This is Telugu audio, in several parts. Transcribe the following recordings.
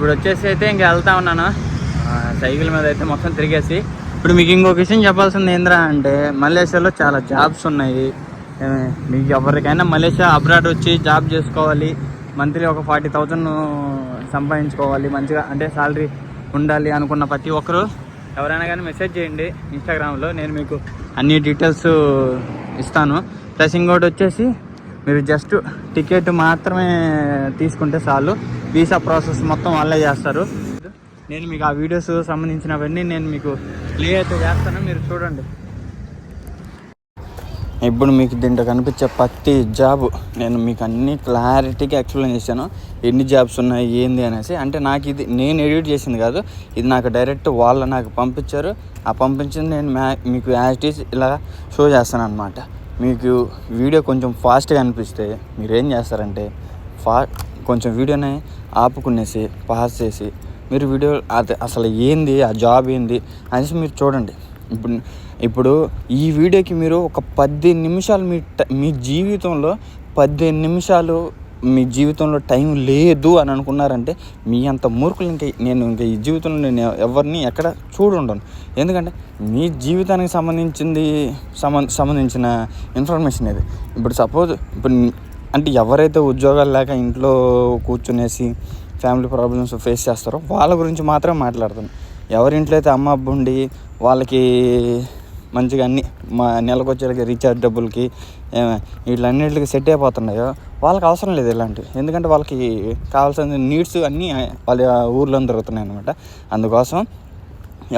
ఇప్పుడు వచ్చేసి అయితే ఇంకా వెళ్తా ఉన్నాను సైకిల్ మీద అయితే మొత్తం తిరిగేసి. ఇప్పుడు మీకు ఇంకొక విషయం చెప్పాల్సింది ఏంద్రా అంటే, మలేషియాలో చాలా జాబ్స్ ఉన్నాయి. మీకు ఎవరికైనా మలేషియా అబ్రాడ్ వచ్చి జాబ్ చేసుకోవాలి, మంత్లీ ఒక 40,000 సంపాదించుకోవాలి, మంచిగా అంటే శాలరీ ఉండాలి అనుకున్న ప్రతి ఒక్కరు ఎవరైనా కానీ మెసేజ్ చేయండి ఇన్స్టాగ్రామ్లో. నేను మీకు అన్ని డీటెయిల్స్ ఇస్తాను. ప్లస్ ఇంకోటి వచ్చేసి మీరు జస్ట్ టికెట్ మాత్రమే తీసుకుంటే చాలు, వీసా ప్రాసెస్ మొత్తం వాళ్ళే చేస్తారు. నేను మీకు ఆ వీడియోస్ సంబంధించినవన్నీ నేను మీకు ప్లే అయితే చేస్తాను, మీరు చూడండి. ఇప్పుడు మీకు దీంట్లో కనిపించే ప్రతి జాబ్ నేను మీకు అన్ని క్లారిటీగా ఎక్స్ప్లెయిన్ చేశాను, ఎన్ని జాబ్స్ ఉన్నాయి ఏంది అనేసి. అంటే నాకు ఇది నేను ఎడిట్ చేసింది కాదు, ఇది నాకు డైరెక్ట్ వాళ్ళు నాకు పంపించారు. ఆ పంపించింది నేను మీకు యాజ్ ఇట్ ఈజ్ ఇలా షో చేస్తాను అనమాట. మీకు వీడియో కొంచెం ఫాస్ట్గా అనిపిస్తే మీరు ఏం చేస్తారంటే కొంచెం వీడియోని ఆపుకునేసి పాస్ చేసి మీరు వీడియో అసలు ఏంది ఆ జాబ్ ఏంది అనేసి మీరు చూడండి. ఇప్పుడు ఈ వీడియోకి మీరు ఒక 15 నిమిషాలు మీ జీవితంలో 15 నిమిషాలు మీ జీవితంలో టైం లేదు అని అనుకున్నారంటే మీ అంత మూర్ఖులు ఇంకా ఈ జీవితంలో నేను ఎవరిని ఎక్కడ చూడుండను. ఎందుకంటే మీ జీవితానికి సంబంధించిన ఇన్ఫర్మేషన్ ఇది. ఇప్పుడు సపోజ్ అంటే ఎవరైతే ఉద్యోగాలు లేక ఇంట్లో కూర్చునేసి ఫ్యామిలీ ప్రాబ్లమ్స్ ఫేస్ చేస్తారో వాళ్ళ గురించి మాత్రం మాట్లాడుతాను. ఎవరింట్లో అయితే అమ్మ అబ్బు ఉండి వాళ్ళకి మంచిగా అన్నీ నెలకు వచ్చేళ్ళకి రీఛార్జ్ డబ్బులకి వీళ్ళన్నిటికి సెట్ అయిపోతున్నాయో వాళ్ళకి అవసరం లేదు ఇలాంటివి. ఎందుకంటే వాళ్ళకి కావాల్సిన నీడ్స్ అన్నీ వాళ్ళ ఊర్లో దొరుకుతున్నాయి అన్నమాట. అందుకోసం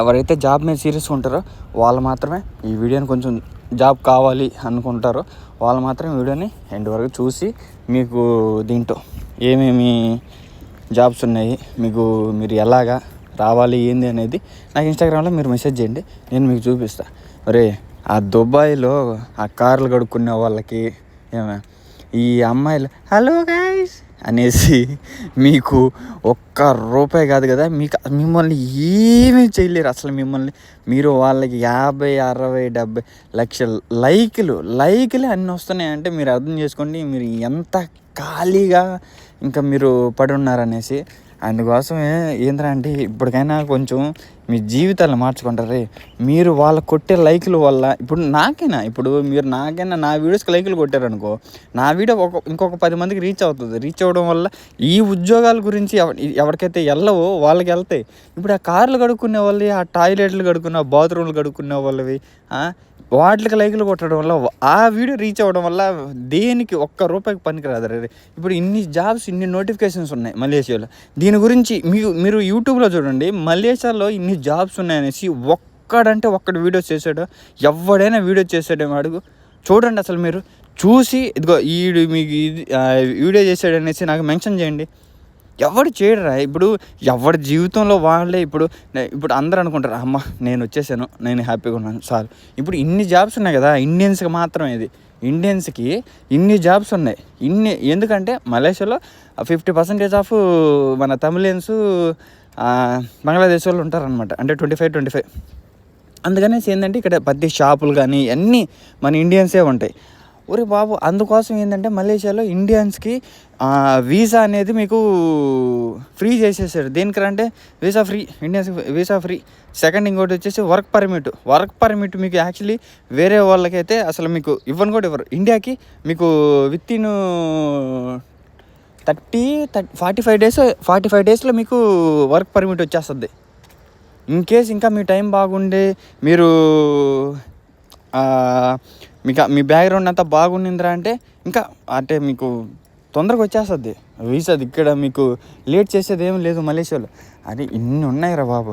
ఎవరైతే జాబ్ మీద సీరియస్గా ఉంటారో వాళ్ళు మాత్రమే ఈ వీడియోని కొంచెం జాబ్ కావాలి అనుకుంటారో వాళ్ళు మాత్రం వీడియోని ఎండ్ వరకు చూసి మీకు దీంట్లో ఏమేమి జాబ్స్ ఉన్నాయి, మీరు ఎలాగా రావాలి ఏంది అనేది నాకు ఇన్స్టాగ్రామ్లో మీరు మెసేజ్ చేయండి, నేను మీకు చూపిస్తాను. ఒరే ఆ దుబాయ్లో ఆ కార్లు కడుక్కునే వాళ్ళకి ఈ అమ్మాయిలు హలో గైస్ అనేసి మీకు ఒక్క రూపాయి కాదు కదా, మిమ్మల్ని ఏమీ చేయలేరు అసలు. మీరు వాళ్ళకి 50, 60, 70 లక్షల లైకులు అన్నీ వస్తున్నాయంటే మీరు అర్థం చేసుకోండి మీరు ఎంత ఖాళీగా ఇంకా మీరు పడి ఉన్నారనేసి. అందుకోసమే ఏంద్రా అంటే ఇప్పటికైనా కొంచెం మీ జీవితాలను మార్చుకుంటారు. మీరు వాళ్ళ కొట్టే లైకుల వల్ల ఇప్పుడు మీరు నాకైనా నా వీడియోస్కి లైకులు కొట్టారనుకో, నా వీడియో ఇంకొక 10 మందికి రీచ్ అవుతుంది. రీచ్ అవ్వడం వల్ల ఈ ఉద్యోగాల గురించి ఎవరికైతే వెళ్ళవో వాళ్ళకి వెళ్తాయి. ఇప్పుడు ఆ కార్లు కడుక్కునే వాళ్ళు, ఆ టాయిలెట్లు కడుక్కున్న, బాత్రూమ్లు కడుక్కునే వాళ్ళవి వాటికి లైకులు కొట్టడం వల్ల ఆ వీడియో రీచ్ అవ్వడం వల్ల దేనికి ఒక్క రూపాయికి పనికిరాదు. ఇప్పుడు ఇన్ని జాబ్స్, ఇన్ని నోటిఫికేషన్స్ ఉన్నాయి మలేషియాలో. దీని గురించి మీరు యూట్యూబ్లో చూడండి, మలేషియాలో ఇన్ని జాబ్స్ ఉన్నాయనేసి ఒక్కడు వీడియో చేశాడు. ఎవడైనా వీడియో చేసాడేమో అడుగు చూడండి. అసలు మీరు చూసి ఇదిగో మీకు వీడియో చేశాడనేసి నాకు మెన్షన్ చేయండి. ఎవడు చేయడరా. ఇప్పుడు ఎవరి జీవితంలో వాళ్ళే ఇప్పుడు అందరూ అనుకుంటారు అమ్మ నేను వచ్చేసాను, నేను హ్యాపీగా ఉన్నాను చాలు. ఇప్పుడు ఇన్ని జాబ్స్ ఉన్నాయి కదా ఇండియన్స్కి మాత్రం, ఇది ఇండియన్స్కి ఇన్ని జాబ్స్ ఉన్నాయి. ఎందుకంటే మలేషియాలో 50% ఆఫ్ మన తమిళియన్స్ బంగ్లాదేశ్ వాళ్ళు ఉంటారనమాట, అంటే 25. అందుకనేసి ఏంటంటే ఇక్కడ ప్రతి షాపులు కానీ అన్నీ మన ఇండియన్సే ఉంటాయి. ఒరే బాబు, అందుకోసం ఏంటంటే మలేషియాలో ఇండియన్స్కి వీసా అనేది మీకు ఫ్రీ చేసేసారు. దేనికంటే వీసా ఫ్రీ, ఇండియన్స్కి వీసా ఫ్రీ. సెకండ్ ఇంకోటి వచ్చేసి వర్క్ పర్మిట్ మీకు యాక్చువల్లీ వేరే వాళ్ళకైతే అసలు మీకు ఇవ్వరు. ఇండియాకి మీకు వితిన్ 45 డేస్లో మీకు వర్క్ పర్మిట్ వచ్చేస్తుంది. ఇన్ కేస్ ఇంకా మీ టైం బాగుండే మీరు మీ బ్యాక్గ్రౌండ్ అంతా బాగుండిందిరా అంటే ఇంకా అంటే మీకు తొందరగా వచ్చేస్తుంది వీసాది. ఇక్కడ మీకు లేట్ చేసేది ఏం లేదు మలేషియాలో. అది ఇన్ని ఉన్నాయిరా బాబు.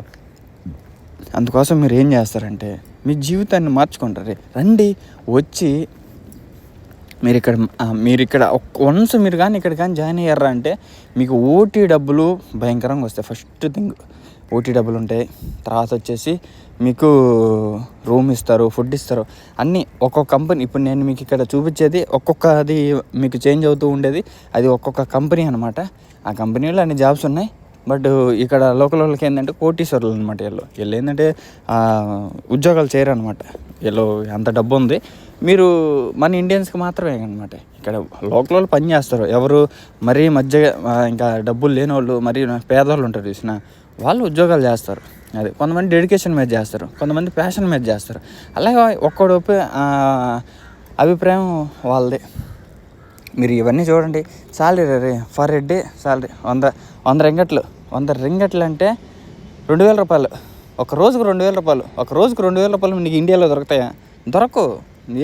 అందుకోసం మీరు ఏం చేస్తారంటే మీ జీవితాన్ని మార్చుకుంటారు. రండి వచ్చి మీరు ఇక్కడ వన్స్ మీరు కానీ ఇక్కడ కానీ జాయిన్ అయ్యారా అంటే మీకు ఓటీ డబ్బులు భయంకరంగా వస్తాయి. ఫస్ట్ థింగ్ ఓటీ డబ్బులు ఉంటాయి. తర్వాత వచ్చేసి మీకు రూమ్ ఇస్తారు, ఫుడ్ ఇస్తారు, అన్నీ ఒక్కొక్క కంపెనీ. ఇప్పుడు నేను మీకు ఇక్కడ చూపించేది ఒక్కొక్కది మీకు చేంజ్ అవుతూ ఉండేది, అది ఒక్కొక్క కంపెనీ అనమాట. ఆ కంపెనీలో అన్ని జాబ్స్ ఉన్నాయి. బట్ ఇక్కడ లోకల్ వాళ్ళకి ఏంటంటే కోటీశ్వరులు అనమాట. వీళ్ళు ఏంటంటే ఉద్యోగాలు చేయరు అనమాట. వీళ్ళు అంత డబ్బు ఉంది, మీరు మన ఇండియన్స్కి మాత్రమే అనమాట. ఇక్కడ లోకల్ వాళ్ళు పని చేస్తారు, ఎవరు మరీ మధ్య ఇంకా డబ్బులు లేని వాళ్ళు, మరీ పేదవాళ్ళు ఉంటారు చూసిన వాళ్ళు ఉద్యోగాలు చేస్తారు. అది కొంతమంది డెడికేషన్ మీద చేస్తారు, కొంతమంది ప్యాషన్ మీద చేస్తారు. అలాగే ఒక్కడు అభిప్రాయం వాళ్ళదే. మీరు ఇవన్నీ చూడండి. Salary for a day salary 100 రింగట్లు అంటే 2,000 రూపాయలు. ఒక రోజుకు 2,000 రూపాయలు. ఒక రోజుకు 2,000 రూపాయలు నీకు ఇండియాలో దొరుకుతాయా? దొరకవు.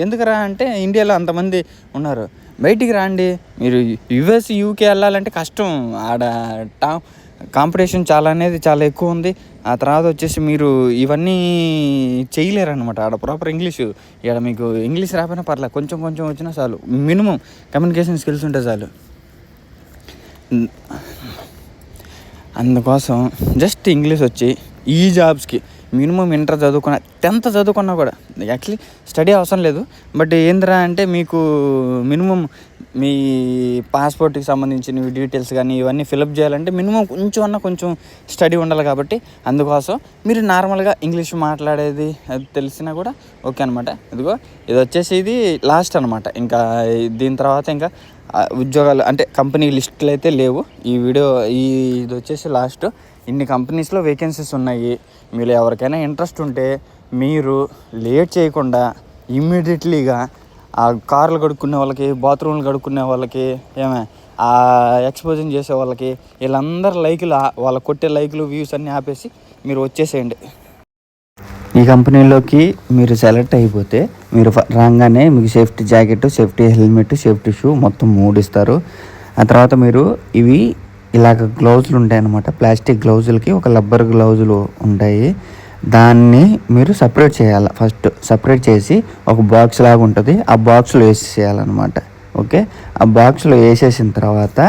ఎందుకురా అంటే ఇండియాలో అంతమంది ఉన్నారు. బయటికి రాండి. మీరు యుఎస్ యూకే వెళ్ళాలంటే కష్టం. ఆడ కాంపిటీషన్ చాలా ఎక్కువ ఉంది. ఆ తర్వాత వచ్చేసి మీరు ఇవన్నీ చేయలేరు అనమాట. ఆడ ప్రాపర్ ఇంగ్లీషు. ఇక్కడ మీకు ఇంగ్లీష్ రాకపోయినా పర్లేదు, కొంచెం వచ్చినా చాలు. మినిమం కమ్యూనికేషన్ స్కిల్స్ ఉంటే చాలు. అందుకోసం జస్ట్ ఇంగ్లీష్ వచ్చి ఈ జాబ్స్కి మినిమం ఇంటర్ చదువుకున్న 10th చదువుకున్నా కూడా యాక్చువల్లీ స్టడీ అవసరం లేదు. బట్ ఏందిరా అంటే మీకు మినిమం మీ పాస్పోర్ట్కి సంబంధించిన డీటెయిల్స్ కానీ ఇవన్నీ ఫిలప్ చేయాలంటే మినిమం కొంచెం స్టడీ ఉండాలి. కాబట్టి అందుకోసం మీరు నార్మల్గా ఇంగ్లీష్ మాట్లాడేది అది తెలిసినా కూడా ఓకే అనమాట. ఇది వచ్చేసి ఇది లాస్ట్ అనమాట. ఇంకా దీని తర్వాత ఇంకా ఉద్యోగాలు అంటే కంపెనీ లిస్టులు అయితే లేవు. ఇది వచ్చేసి లాస్ట్. ఇన్ని కంపెనీస్లో వేకెన్సీస్ ఉన్నాయి. మీరు ఎవరికైనా ఇంట్రెస్ట్ ఉంటే మీరు లేట్ చేయకుండా ఇమ్మీడియట్లీగా ఆ కార్లు కడుక్కునే వాళ్ళకి, బాత్రూమ్లు కడుక్కునే వాళ్ళకి, ఆ ఎక్స్పోజింగ్ చేసే వాళ్ళకి, వీళ్ళందరూ వాళ్ళ కొట్టే లైకులు వ్యూస్ అన్నీ ఆపేసి మీరు వచ్చేసేయండి. ఈ కంపెనీలోకి మీరు సెలెక్ట్ అయిపోతే మీరు రాగానే మీకు safety jacket, safety helmet, safety shoe మొత్తం 3 ఇస్తారు. ఆ తర్వాత మీరు ఇలాగ గ్లౌజులు ఉంటాయన్నమాట. ప్లాస్టిక్ గ్లౌజులకి ఒక రబ్బర్ గ్లౌజులు ఉంటాయి. దాన్ని మీరు సపరేట్ చేయాలి. ఫస్ట్ సపరేట్ చేసి ఒక బాక్స్ లాగా ఉంటుంది, ఆ బాక్స్లో వేసేయాలన్నమాట. ఓకే, ఆ బాక్స్లో వేసేసిన తర్వాత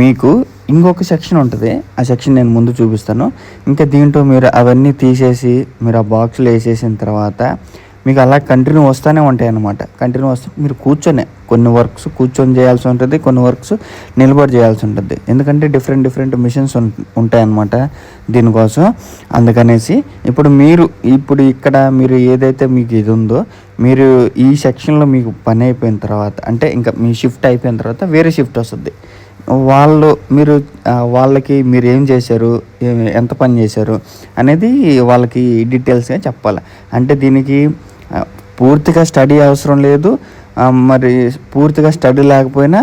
మీకు ఇంకొక సెక్షన్ ఉంటుంది. ఆ సెక్షన్ నేను ముందు చూపిస్తాను. ఇంకా దీంట్లో మీరు అవన్నీ తీసేసి మీరు ఆ బాక్స్లో వేసేసిన తర్వాత మీకు అలా కంటిన్యూ వస్తూనే ఉంటాయి అన్నమాట. కంటిన్యూ వస్తూ మీరు కొన్ని వర్క్స్ కూర్చొని చేయాల్సి ఉంటుంది, కొన్ని వర్క్స్ నిలబడి చేయాల్సి ఉంటుంది. ఎందుకంటే డిఫరెంట్ మిషన్స్ ఉంటాయన్నమాట దీనికోసం. అందుకనేసి ఇప్పుడు ఇక్కడ మీరు ఏదైతే మీకు ఇది ఉందో, మీరు ఈ సెక్షన్లో మీకు పని అయిపోయిన తర్వాత అంటే ఇంకా మీ షిఫ్ట్ అయిపోయిన తర్వాత వేరే షిఫ్ట్ వస్తుంది. వాళ్ళకి మీరు ఏం చేశారు, ఎంత పని చేశారు అనేది వాళ్ళకి డీటెయిల్స్గా చెప్పాలి. అంటే దీనికి పూర్తిగా స్టడీ అవసరం లేదు, మరి పూర్తిగా స్టడీ లేకపోయినా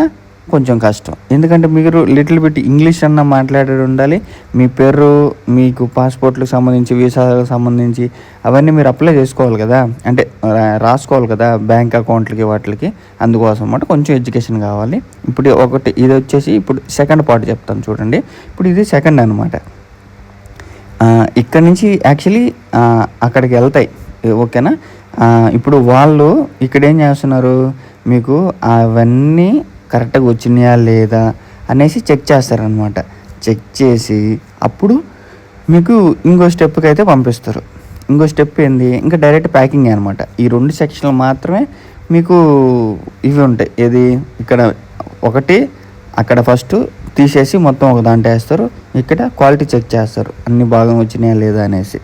కొంచెం కష్టం. ఎందుకంటే మీరు లిటిల్ బిట్ ఇంగ్లీష్ అన్న మాట్లాడే ఉండాలి. మీ పేరు, మీకు పాస్పోర్ట్లకు సంబంధించి, వీసాలకు సంబంధించి అవన్నీ మీరు అప్లై చేసుకోవాలి కదా, అంటే రాసుకోవాలి కదా బ్యాంక్ అకౌంట్లకి వాటికి. అందుకోసం అన్నమాట కొంచెం ఎడ్యుకేషన్ కావాలి. ఇప్పుడు ఇది వచ్చేసి ఇప్పుడు సెకండ్ పార్ట్ చెప్తాను చూడండి. ఇప్పుడు ఇది సెకండ్ అనమాట. ఇక్కడ నుంచి యాక్చువల్లీ అక్కడికి వెళ్తాయి. ఓకేనా. ఇప్పుడు వాళ్ళు ఇక్కడ ఏం చేస్తున్నారు, మీకు అవన్నీ కరెక్ట్గా వచ్చినాయా లేదా అనేసి చెక్ చేస్తారనమాట. చెక్ చేసి అప్పుడు మీకు ఇంకో స్టెప్కి అయితే పంపిస్తారు. ఇంకో స్టెప్ ఏంది, ఇంకా డైరెక్ట్ ప్యాకింగ్ అనమాట. ఈ 2 సెక్షన్లు మాత్రమే మీకు ఇవి ఉంటాయి. ఏది ఇక్కడ అక్కడ ఫస్ట్ తీసేసి మొత్తం ఒక దాంట్లో వేస్తారు. ఇక్కడ క్వాలిటీ చెక్ చేస్తారు అన్నీ బాగా వచ్చినాయా లేదా అనేసి.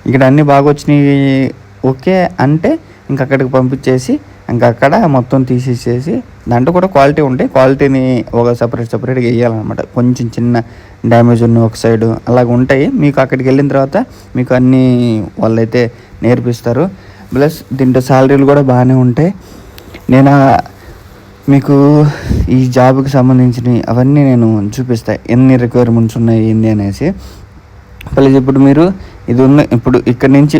ఇక్కడ అన్నీ బాగా వచ్చినాయి ఓకే అంటే ఇంక అక్కడికి పంపించేసి ఇంకా అక్కడ మొత్తం తీసేసేసి దాంట్లో కూడా క్వాలిటీ ఉంటాయి. క్వాలిటీని ఒక సపరేట్గా వేయాలన్నమాట. కొంచెం చిన్న డ్యామేజ్ ఉన్న ఒక సైడ్ అలాగ ఉంటాయి. మీకు అక్కడికి వెళ్ళిన తర్వాత మీకు అన్నీ వాళ్ళైతే నేర్పిస్తారు. ప్లస్ దీంట్లో శాలరీలు కూడా బాగానే ఉంటాయి. నేను మీకు ఈ జాబ్కి సంబంధించినవి అవన్నీ నేను చూపిస్తాను, ఎన్ని రిక్వైర్మెంట్స్ ఉన్నాయి ఏంది అనేసి. ప్లస్ ఇప్పుడు ఇక్కడ నుంచి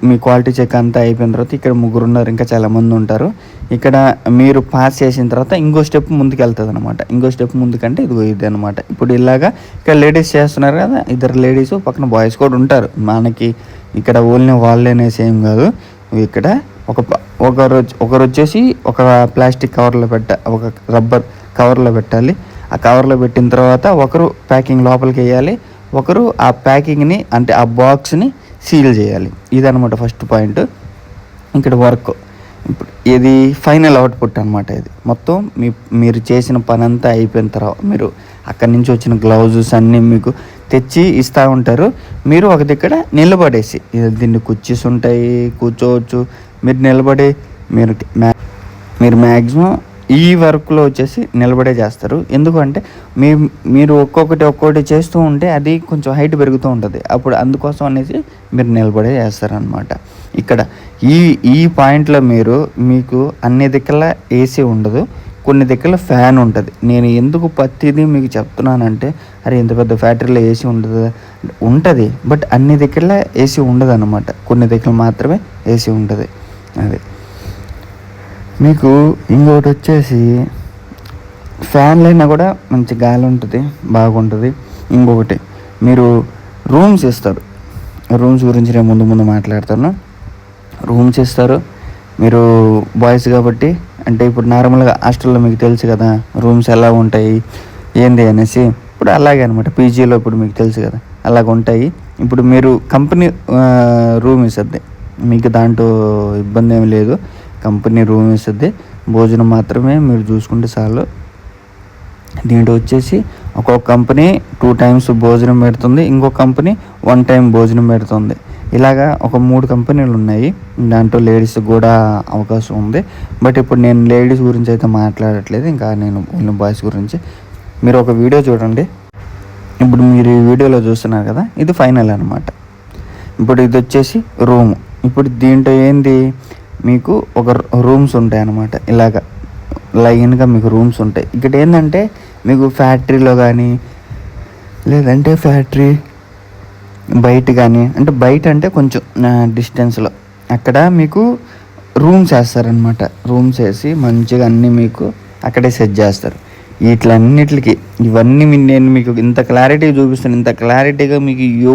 మీ క్వాలిటీ చెక్ అంతా అయిపోయిన తర్వాత ఇక్కడ 3 ఉన్నారు, ఇంకా చాలామంది ఉంటారు. ఇక్కడ మీరు పాస్ చేసిన తర్వాత ఇంకో స్టెప్ ముందుకు వెళ్తుంది అనమాట. ఇంకో స్టెప్ ముందుకంటే ఇది అనమాట. ఇప్పుడు ఇలాగా ఇక్కడ లేడీస్ చేస్తున్నారు కదా, 2 లేడీస్ పక్కన బాయ్స్ కూడా ఉంటారు. మనకి ఇక్కడ ఓన్లీ వాళ్ళే అనేసి ఏం కాదు. ఇక్కడ ఒకరు వచ్చేసి ఒక ప్లాస్టిక్ కవర్లో ఒక రబ్బర్ కవర్లో పెట్టాలి. ఆ కవర్లో పెట్టిన తర్వాత ఒకరు ప్యాకింగ్ లోపలికి వేయాలి, ఒకరు ఆ ప్యాకింగ్ని అంటే ఆ బాక్స్ని సీల్ చేయాలి. ఇదనమాట ఫస్ట్ పాయింట్. ఇక్కడ వర్క్ ఇప్పుడు ఇది ఫైనల్ అవుట్పుట్ అనమాట. ఇది మొత్తం మీరు చేసిన పని అంతా అయిపోయిన తర్వాత మీరు అక్కడి నుంచి వచ్చిన గ్లౌజెస్ అన్నీ మీకు తెచ్చి ఇస్తూ ఉంటారు. మీరు ఒక దగ్గర నిలబడేసి దీన్ని కుర్చీస్ ఉంటాయి, కూర్చోవచ్చు. మీరు నిలబడి మీరు మీరు మ్యాక్సిమం ఈ వర్క్లో వచ్చేసి నిలబడే చేస్తారు. ఎందుకంటే మీరు ఒక్కొక్కటి చేస్తూ ఉంటే అది కొంచెం హైట్ పెరుగుతూ ఉంటుంది. అప్పుడు అందుకోసం అనేసి మీరు నిలబడే చేస్తారనమాట. ఇక్కడ ఈ పాయింట్లో మీకు అన్ని దిక్కుల ఏసీ ఉండదు, కొన్ని దిక్కుల ఫ్యాన్ ఉంటుంది. నేను ఎందుకు ప్రతిదీ మీకు చెప్తున్నానంటే, అరే ఇంత పెద్ద ఫ్యాక్టరీలో ఏసీ ఉంటుంది, బట్ అన్ని దిక్కుల ఏసీ ఉండదు అనమాట. కొన్ని దిక్కులు మాత్రమే ఏసీ ఉంటుంది. అది మీకు ఇంకొకటి వచ్చేసి ఫ్యాన్లు అయినా కూడా మంచి గాలి ఉంటుంది, బాగుంటుంది. ఇంకొకటి మీరు రూమ్స్ ఇస్తారు. రూమ్స్ గురించి నేను ముందు మాట్లాడతాను. రూమ్స్ ఇస్తారు. మీరు బాయ్స్ కాబట్టి, అంటే ఇప్పుడు నార్మల్గా హాస్టల్లో మీకు తెలుసు కదా రూమ్స్ ఎలా ఉంటాయి ఏంది అనేసి. ఇప్పుడు అలాగే అనమాట పీజీలో ఇప్పుడు మీకు తెలుసు కదా అలాగ ఉంటాయి. ఇప్పుడు మీరు కంపెనీ రూమ్ ఇస్తుంది, మీకు దాంట్లో ఇబ్బంది ఏమి లేదు. కంపెనీ రూమ్ ఇస్తుంది, భోజనం మాత్రమే మీరు చూసుకుంటే చాలు. దీంట్లో వచ్చేసి ఒక్కొక్క కంపెనీ 2 times భోజనం పెడుతుంది, ఇంకొక కంపెనీ 1 time భోజనం పెడుతుంది. ఇలాగా ఒక 3 కంపెనీలు ఉన్నాయి. దాంట్లో లేడీస్ కూడా అవకాశం ఉంది. బట్ ఇప్పుడు నేను లేడీస్ గురించి అయితే మాట్లాడట్లేదు, ఇంకా నేను బాయ్స్ గురించి. మీరు ఒక వీడియో చూడండి. ఇప్పుడు మీరు ఈ వీడియోలో చూస్తున్నారు కదా, ఇది ఫైనల్ అనమాట. ఇప్పుడు ఇది వచ్చేసి రూమ్. ఇప్పుడు దీంట్లో ఏంది, మీకు ఒక రూమ్స్ ఉంటాయి అన్నమాట. ఇలాగ లైన్గా మీకు రూమ్స్ ఉంటాయి. ఇక్కడ ఏంటంటే మీకు ఫ్యాక్టరీలో కానీ లేదంటే ఫ్యాక్టరీ బయట కానీ, అంటే బయట అంటే కొంచెం డిస్టెన్స్లో అక్కడ మీకు రూమ్స్ వేస్తారనమాట. రూమ్స్ వేసి మంచిగా అన్నీ మీకు అక్కడే సెట్ చేస్తారు. వీటిలన్నిటికి ఇవన్నీ నేను మీకు ఇంత క్లారిటీ చూపిస్తాను. ఇంత క్లారిటీగా మీకు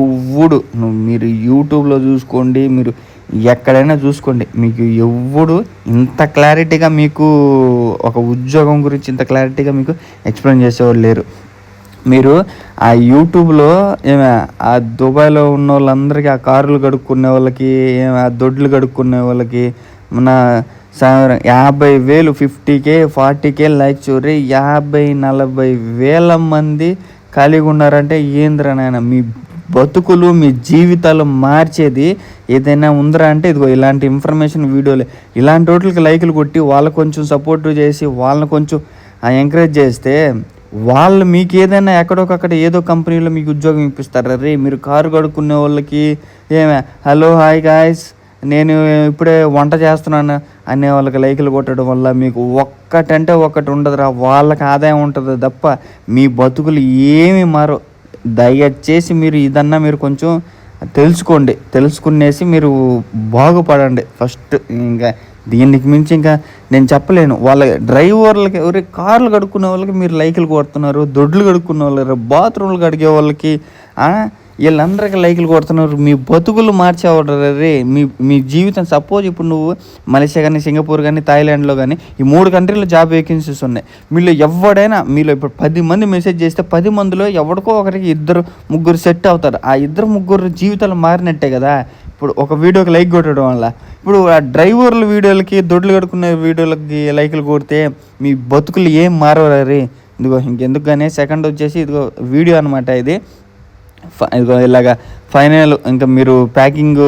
మీరు యూట్యూబ్లో చూసుకోండి, మీరు ఎక్కడైనా చూసుకోండి, మీకు ఇంత క్లారిటీగా మీకు ఒక ఉద్యోగం గురించి ఇంత క్లారిటీగా మీకు ఎక్స్ప్లెయిన్ చేసేవాళ్ళు లేరు. మీరు ఆ యూట్యూబ్లో ఆ దుబాయ్లో ఉన్న వాళ్ళందరికీ, ఆ కార్లు కడుక్కునే వాళ్ళకి, ఆ దొడ్లు కడుక్కునే వాళ్ళకి మన 50,000 50K 40K లైక్ చూరి 50-40 వేల మంది ఖాళీగా ఉన్నారంటే ఏంద్రా నాయన, మీ బతుకులు మీ జీవితాలు మార్చేది ఏదైనా ఉందిరా అంటే ఇదిగో ఇలాంటి ఇన్ఫర్మేషన్ వీడియోలు. ఇలాంటి వాటికి లైకులు కొట్టి వాళ్ళకు కొంచెం సపోర్ట్ చేసి వాళ్ళని కొంచెం ఎంకరేజ్ చేస్తే వాళ్ళు మీకు ఏదైనా ఎక్కడొకక్కడ ఏదో కంపెనీలో మీకు ఉద్యోగం ఇప్పిస్తారు. రే మీరు కారు కడుక్కునే వాళ్ళకి హలో హాయ్ గాయ్స్ నేను ఇప్పుడే వంట చేస్తున్నాను అనే వాళ్ళకి లైకులు కొట్టడం వల్ల మీకు ఒక్కటంటే ఒకటి ఉండదురా, వాళ్ళకి ఆదాయం ఉంటుంది తప్ప మీ బతుకులు ఏమి మారో. దయచేసి మీరు ఇదన్నా మీరు కొంచెం తెలుసుకునేసి మీరు బాగుపడండి ఫస్ట్. ఇంకా దీనికి మించి ఇంకా నేను చెప్పలేను. వాళ్ళ డ్రైవర్లకి ఎవరి కార్లు కడుక్కునే వాళ్ళకి మీరు లైకులు కొడుతున్నారు, దొడ్లు కడుక్కునే వాళ్ళు, బాత్రూమ్లు కడిగే వాళ్ళకి వీళ్ళందరికీ లైకులు కొడుతున్నారు. మీ బతుకులు మార్చేవాడు రే మీ జీవితం. సపోజ్ ఇప్పుడు నువ్వు మలేషియా కానీ, సింగపూర్ కానీ, థాయిలాండ్లో కానీ ఈ 3 కంట్రీలో జాబ్ వేకెన్సీస్ ఉన్నాయి. మీలో ఇప్పుడు 10 మంది మెసేజ్ చేస్తే 10 మందిలో ఎవరికో ఒకరికి 2-3 సెట్ అవుతారు. ఆ 2-3 జీవితాలు మారినట్టే కదా. ఇప్పుడు ఒక వీడియోకి లైక్ కొట్టడం వల్ల ఇప్పుడు ఆ డ్రైవర్ల వీడియోలకి, దొడ్లు కడుక్కునే వీడియోలకి లైకులు కొడితే మీ బతుకులు ఏం మారవరా రే. ఇదిగో ఇంకెందుకు కానీ సెకండ్ వచ్చేసి ఇదిగో వీడియో అనమాట. ఇదిగో ఇలాగా ఫైనల్ ఇంకా మీరు ప్యాకింగ్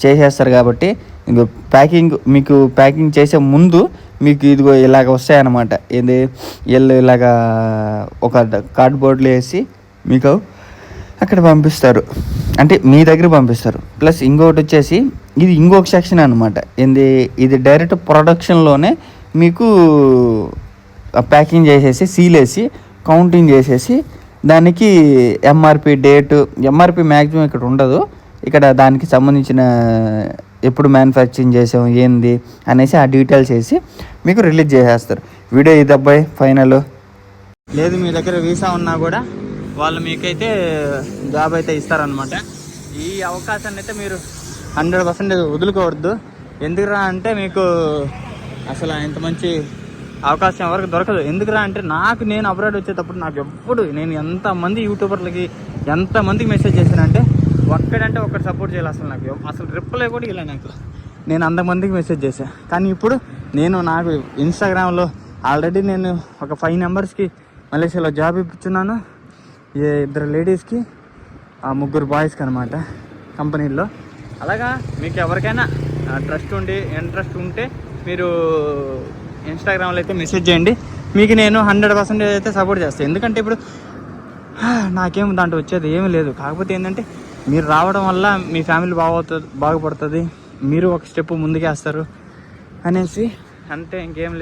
చేసేస్తారు కాబట్టి ఇదిగో మీకు ప్యాకింగ్ చేసే ముందు మీకు ఇదిగో ఇలాగ వస్తాయన్నమాట. ఇలాగా ఒక కార్డ్బోర్డ్లో వేసి మీకు అక్కడ పంపిస్తారు, అంటే మీ దగ్గర పంపిస్తారు. ప్లస్ ఇంకొకటి వచ్చేసి ఇది ఇంకొక సెక్షన్ అనమాట. ఇది డైరెక్ట్ ప్రొడక్షన్లోనే మీకు ప్యాకింగ్ చేసేసి సీల్ వేసి కౌంటింగ్ చేసేసి దానికి ఎంఆర్పి మ్యాక్సిమం ఇక్కడ ఉండదు. ఇక్కడ దానికి సంబంధించిన ఎప్పుడు మ్యానుఫ్యాక్చరింగ్ చేసాం ఏంది అనేసి ఆ డీటెయిల్స్ వేసి మీకు రిలీజ్ చేసేస్తారు. వీడియో ఇది అబ్బాయి ఫైనల్. లేదు మీ దగ్గర వీసా ఉన్నా కూడా వాళ్ళు మీకైతే జాబ్ అయితే ఇస్తారనమాట. ఈ అవకాశాన్ని అయితే మీరు 100% వదులుకోవద్దు. ఎందుకురా అంటే మీకు అసలు ఇంత మంచి అవకాశం ఎవరికి దొరకదు. ఎందుకురా అంటే నేను అబ్రాడ్ వచ్చేటప్పుడు నేను ఎంతమంది యూట్యూబర్లకి ఎంతమందికి మెసేజ్ చేశానంటే ఒక్కటి సపోర్ట్ చేయాలి. అసలు రిప్లై కూడా ఇలా నేను అంతమందికి మెసేజ్ చేశాను. కానీ ఇప్పుడు నాకు ఇన్స్టాగ్రామ్లో ఆల్రెడీ నేను ఒక 5 మెంబర్స్కి మలేషియాలో జాబ్ ఇప్పించున్నాను. 2 లేడీస్కి 3 బాయ్స్కి అనమాట కంపెనీల్లో. అలాగా మీకు ఎవరికైనా ఇంట్రెస్ట్ ఉంటే మీరు ఇన్స్టాగ్రామ్లో అయితే మెసేజ్ చేయండి. మీకు నేను 100% అయితే సపోర్ట్ చేస్తాను. ఎందుకంటే ఇప్పుడు నాకేం దాంట్లో వచ్చేది ఏమీ లేదు. కాకపోతే ఏంటంటే మీరు రావడం వల్ల మీ ఫ్యామిలీ బాగుపడుతుంది, మీరు ఒక స్టెప్ ముందుకేస్తారు అనేసి, అంతే, ఇంకేం లేదు.